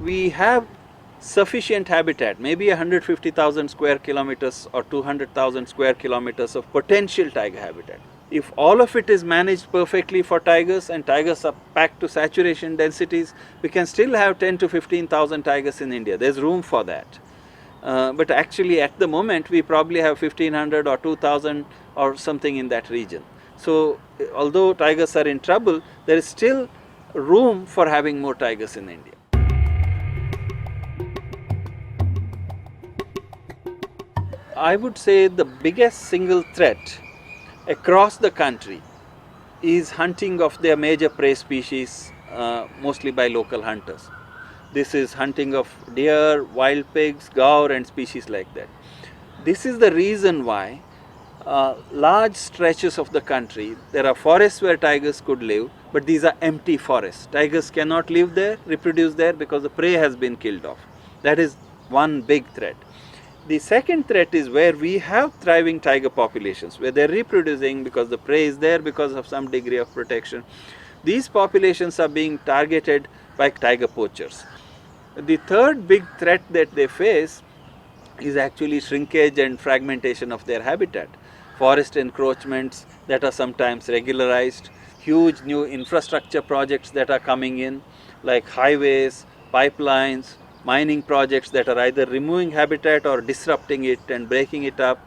we have sufficient habitat, maybe 150,000 square kilometers or 200,000 square kilometers of potential tiger habitat. If all of it is managed perfectly for tigers and tigers are packed to saturation densities, we can still have 10 to 15,000 tigers in India. There's room for that. But actually at the moment we probably have 1500 or 2000 or something in that region. So although tigers are in trouble, there is still room for having more tigers in India. I would say the biggest single threat across the country is hunting of their major prey species, mostly by local hunters. This is hunting of deer, wild pigs, gaur and species like that. This is the reason why large stretches of the country, there are forests where tigers could live, but these are empty forests. Tigers cannot live there, reproduce there because the prey has been killed off. That is one big threat. The second threat is where we have thriving tiger populations, where they are reproducing because the prey is there because of some degree of protection. These populations are being targeted by tiger poachers. The third big threat that they face is actually shrinkage and fragmentation of their habitat. Forest encroachments that are sometimes regularized, huge new infrastructure projects that are coming in, like highways, pipelines, mining projects that are either removing habitat or disrupting it and breaking it up.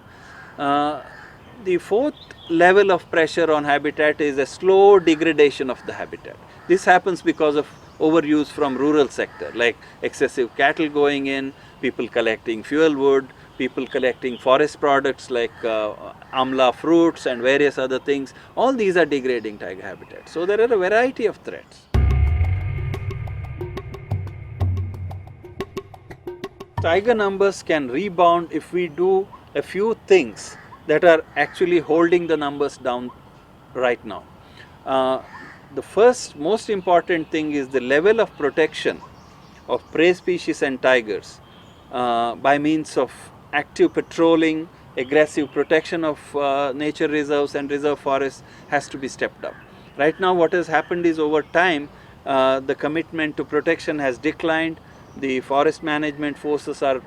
The fourth level of pressure on habitat is a slow degradation of the habitat. This happens because of overuse from rural sector, like excessive cattle going in, people collecting fuel wood, people collecting forest products like amla fruits and various other things. All these are degrading tiger habitat. So there are a variety of threats. Tiger numbers can rebound if we do a few things that are actually holding the numbers down right now. The first most important thing is the level of protection of prey species and tigers by means of active patrolling, aggressive protection of nature reserves and reserve forests has to be stepped up. Right now what has happened is over time the commitment to protection has declined. The forest management forces are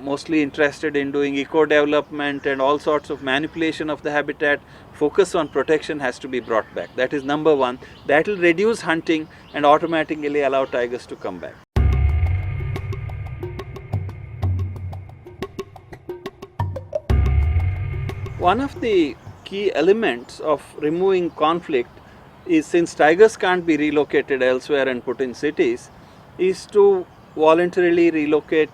mostly interested in doing eco-development and all sorts of manipulation of the habitat. Focus on protection has to be brought back. That is number one. That will reduce hunting and automatically allow tigers to come back. One of the key elements of removing conflict is, since tigers can't be relocated elsewhere and put in cities, is to voluntarily relocate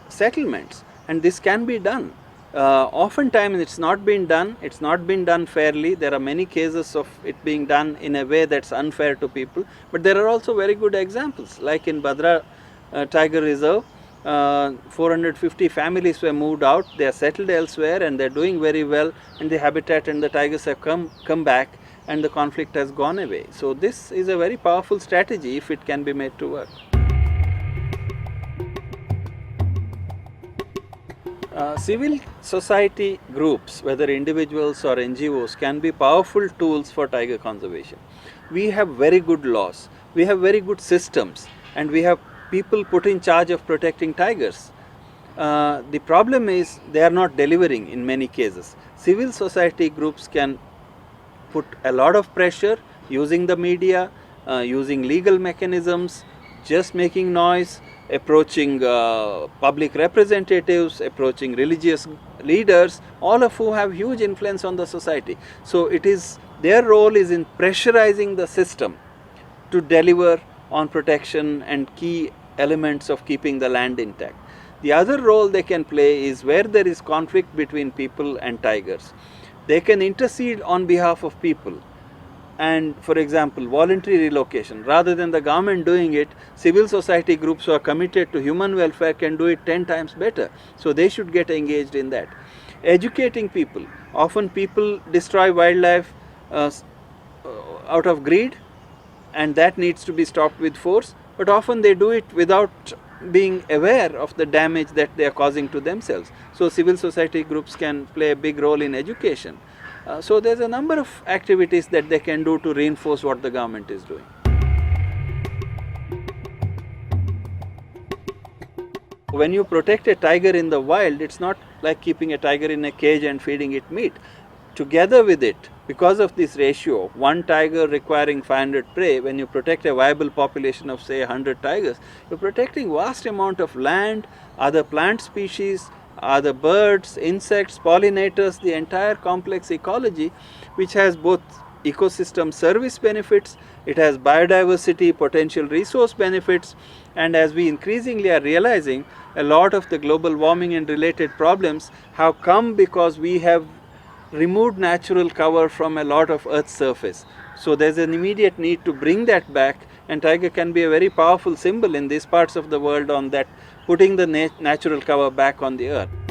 settlements, and this can be done. Oftentimes it's not been done fairly. There are many cases of it being done in a way that's unfair to people, but there are also very good examples, like in Badra Tiger Reserve. 450 families were moved out, they are settled elsewhere and they are doing very well, and the habitat and the tigers have come back and the conflict has gone away. So this is a very powerful strategy if it can be made to work. Civil society groups, whether individuals or NGOs, can be powerful tools for tiger conservation. We have very good laws, we have very good systems, and we have people put in charge of protecting tigers. The problem is they are not delivering in many cases. Civil society groups can put a lot of pressure using the media, using legal mechanisms, just making noise, approaching public representatives, approaching religious leaders, all of who have huge influence on the society. So their role is in pressurizing the system to deliver on protection and key elements of keeping the land intact. The other role they can play is where there is conflict between people and tigers. They can intercede on behalf of people. And for example, voluntary relocation, rather than the government doing it, civil society groups who are committed to human welfare can do it 10 times better. So they should get engaged in that. Educating people. Often people destroy wildlife out of greed, and that needs to be stopped with force, but often they do it without being aware of the damage that they are causing to themselves. So civil society groups can play a big role in education. So there's a number of activities that they can do to reinforce what the government is doing. When you protect a tiger in the wild, it's not like keeping a tiger in a cage and feeding it meat. Together with it, because of this ratio, one tiger requiring 500 prey, when you protect a viable population of say 100 tigers, you're protecting vast amount of land, other plant species, other birds, insects, pollinators, the entire complex ecology, which has both ecosystem service benefits, it has biodiversity, potential resource benefits, and as we increasingly are realizing, a lot of the global warming and related problems have come because we have removed natural cover from a lot of Earth's surface. So there's an immediate need to bring that back, and tiger can be a very powerful symbol in these parts of the world on that, putting the natural cover back on the Earth.